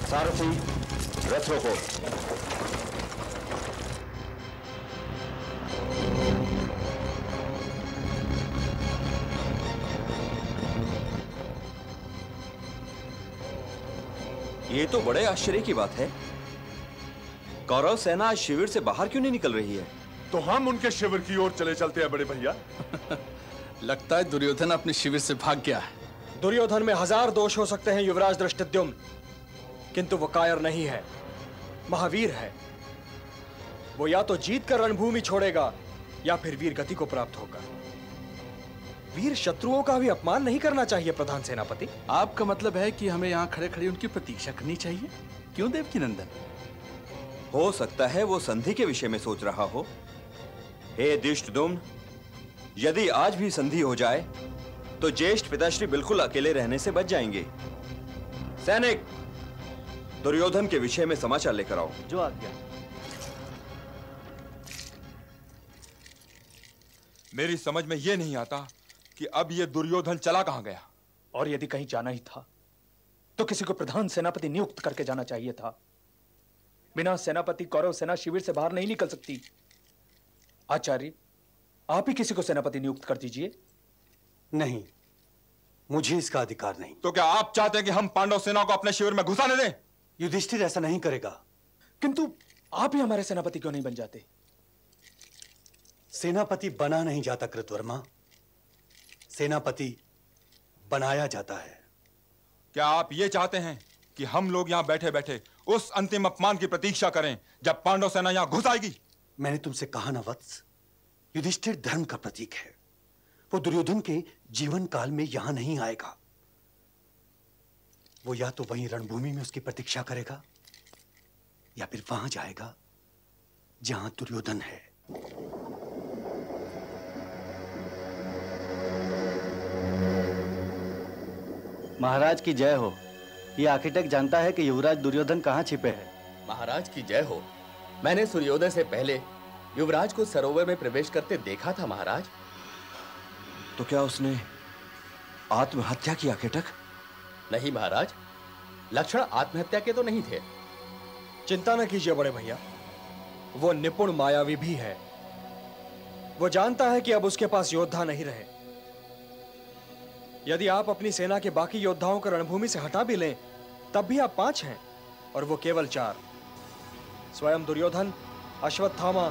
सारथी, रथ रोको। ये तो बड़े आश्चर्य की बात है। कौरव सेना आज शिविर से बाहर क्यों नहीं निकल रही है? तो हम उनके शिविर की ओर चले चलते हैं बड़े भैया। लगता है दुर्योधन अपने शिविर से भाग गया है। दुर्योधन में 1000 दोष हो सकते हैं युवराज धृष्टद्युम्न, किंतु वो कायर नहीं है, महावीर है। वो या तो जीत कर रणभूमि छोड़ेगा या फिर वीर गति को प्राप्त होगा। वीर शत्रुओं का भी अपमान नहीं करना चाहिए प्रधान सेनापति। आपका मतलब है कि हमें यहाँ खड़े खड़े उनकी प्रतीक्षा करनी चाहिए? क्यों देवकी नंदन? हो सकता है वो संधि के विषय में सोच रहा हो। हे धृष्टद्युम्न, यदि आज भी संधि हो जाए तो ज्येष्ठ पिताश्री बिल्कुल अकेले रहने से बच जाएंगे। सैनिक, दुर्योधन के विषय में समाचार लेकर आओ। जो आज्ञा। मेरी समझ में यह नहीं आता कि अब यह दुर्योधन चला कहां गया। और यदि कहीं जाना ही था तो किसी को प्रधान सेनापति नियुक्त करके जाना चाहिए था। बिना सेनापति कौरव सेना शिविर से बाहर नहीं निकल सकती। आचार्य, आप ही किसी को सेनापति नियुक्त कर दीजिए। नहीं, मुझे इसका अधिकार नहीं। तो क्या आप चाहते हैं कि हम पांडव सेना को अपने शिविर में घुसाने दें? युधिष्ठिर ऐसा नहीं करेगा। किंतु आप ही हमारे सेनापति क्यों नहीं बन जाते? सेनापति बना नहीं जाता कृतवर्मा, सेनापति बनाया जाता है। क्या आप ये चाहते हैं कि हम लोग यहां बैठे बैठे उस अंतिम अपमान की प्रतीक्षा करें जब पांडव सेना यहां घुस आएगी? मैंने तुमसे कहा ना वत्स, युधिष्ठिर धर्म का प्रतीक है। वो दुर्योधन के जीवन काल में यहां नहीं आएगा। वो या तो वहीं रणभूमि में उसकी प्रतीक्षा करेगा या फिर वहां जाएगा जहां दुर्योधन है। महाराज की जय हो। ये आर्किटेक्ट जानता है कि युवराज दुर्योधन कहाँ छिपे हैं। महाराज की जय हो। मैंने सूर्योदय से पहले युवराज को सरोवर में प्रवेश करते देखा था महाराज। तो क्या उसने आत्महत्या की आकेटक? नहीं महाराज, लक्षण आत्महत्या के तो नहीं थे। चिंता न कीजिए बड़े भैया, वो निपुण मायावी भी है। वो जानता है कि अब उसके पास योद्धा नहीं रहे। यदि आप अपनी सेना के बाकी योद्धाओं को रणभूमि से हटा भी लें तब भी आप 5 हैं और वो केवल 4। स्वयं दुर्योधन, अश्वत्थामा,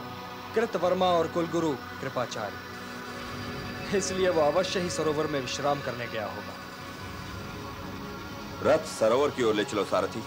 कृतवर्मा और कुलगुरु कृपाचार्य। इसलिए वो अवश्य ही सरोवर में विश्राम करने गया होगा। रथ सरोवर की ओर ले चलो सारथी।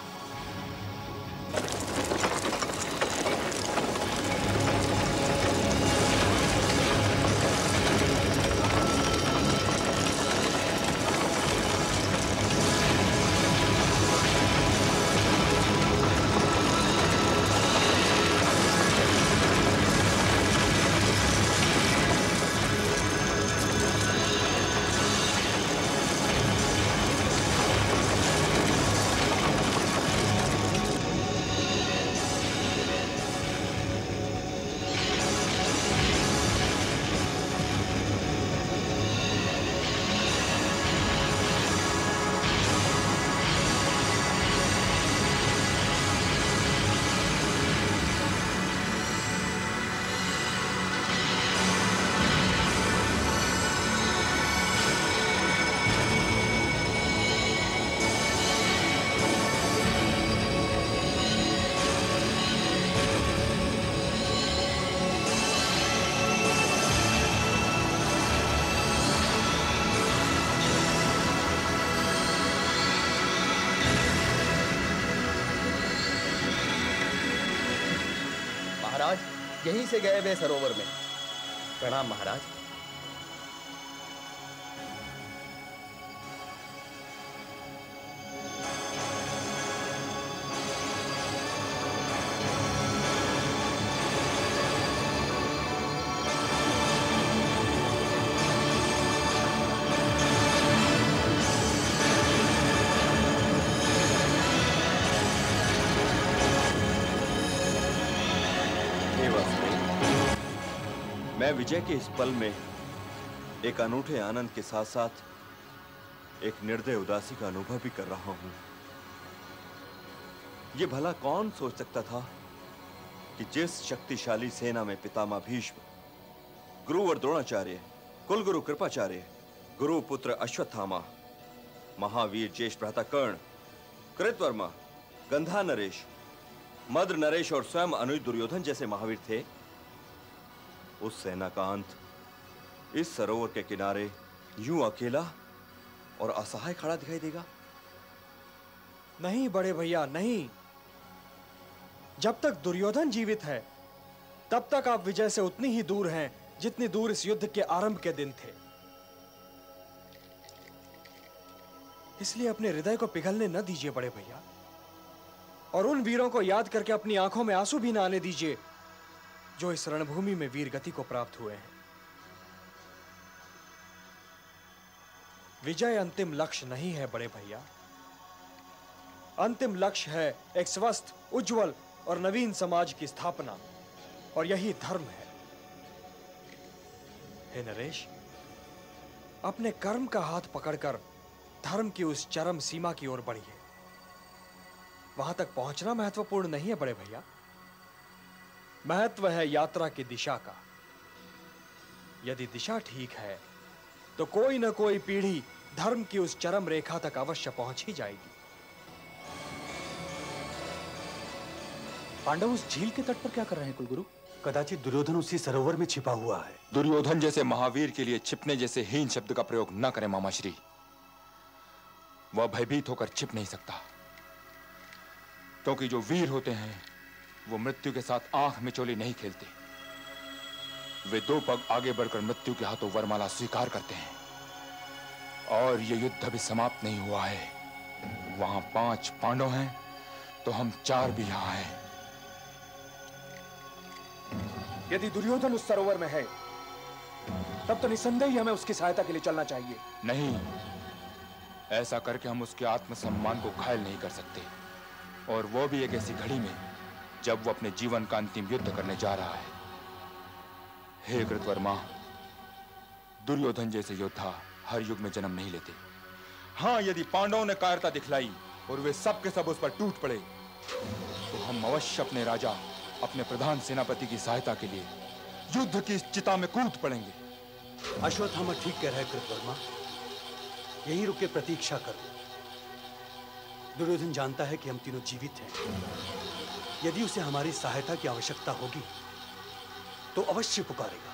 यहीं से गए वे सरोवर में। प्रणाम महाराज। मैं विजय के इस पल में एक अनूठे आनंद के साथ साथ एक निर्दय उदासी का अनुभव भी कर रहा हूं। यह भला कौन सोच सकता था कि जिस शक्तिशाली सेना में पितामह भीष्म, गुरुवर द्रोणाचार्य, कुलगुरु कृपाचार्य, गुरु पुत्र अश्वत्थामा, महावीर ज्येष्ठ भ्राता कर्ण, कृतवर्मा, गंधा नरेश, मद्र नरेश और स्वयं अनुज दुर्योधन जैसे महावीर थे, उस सेना का अंत इस सरोवर के किनारे यूं अकेला और असहाय खड़ा दिखाई देगा? नहीं बड़े भैया, नहीं। जब तक दुर्योधन जीवित है तब तक आप विजय से उतनी ही दूर हैं जितनी दूर इस युद्ध के आरंभ के दिन थे। इसलिए अपने हृदय को पिघलने न दीजिए बड़े भैया, और उन वीरों को याद करके अपनी आंखों में आंसू भी न आने दीजिए जो इस रणभूमि में वीर गति को प्राप्त हुए हैं। विजय अंतिम लक्ष्य नहीं है बड़े भैया। अंतिम लक्ष्य है एक स्वस्थ, उज्जवल और नवीन समाज की स्थापना, और यही धर्म है। हे नरेश, अपने कर्म का हाथ पकड़कर धर्म की उस चरम सीमा की ओर बढ़िए। वहां तक पहुंचना महत्वपूर्ण नहीं है बड़े भैया, महत्व है यात्रा की दिशा का। यदि दिशा ठीक है तो कोई न कोई पीढ़ी धर्म की उस चरम रेखा तक अवश्य पहुंच ही जाएगी। पांडव उस झील के तट पर क्या कर रहे हैं कुलगुरु? कदाचित दुर्योधन उसी सरोवर में छिपा हुआ है। दुर्योधन जैसे महावीर के लिए छिपने जैसे हीन शब्द का प्रयोग न करें मामाश्री। वह भयभीत होकर छिप नहीं सकता, क्योंकि जो वीर होते हैं वो मृत्यु के साथ आंख मिचौली नहीं खेलते। वे 2 पग आगे बढ़कर मृत्यु के हाथों वरमाला स्वीकार करते हैं। और ये युद्ध अभी समाप्त नहीं हुआ है। वहां 5 पांडव हैं तो हम 4 भी यहां हैं। यदि दुर्योधन उस सरोवर में है तब तो निसंदेह ही हमें उसकी सहायता के लिए चलना चाहिए। नहीं, ऐसा करके हम उसके आत्मसम्मान को घायल नहीं कर सकते, और वो भी एक ऐसी घड़ी में जब वो अपने जीवन का अंतिम युद्ध करने जा रहा है। हे कृतवर्मा, दुर्योधन जैसे योद्धा हर युग में जन्म नहीं लेते। हाँ, यदि पांडवों ने कायरता दिखलाई और वे सब के सब उस पर टूट पड़े तो हम अवश्य अपने राजा, अपने प्रधान सेनापति की सहायता के लिए युद्ध की इस चिता में कूद पड़ेंगे। अश्वत्थामा ठीक कह रहा है कृतवर्मा, यहीं रुक के प्रतीक्षा कर। दुर्योधन जानता है कि हम तीनों जीवित हैं। यदि उसे हमारी सहायता की आवश्यकता होगी तो अवश्य पुकारेगा।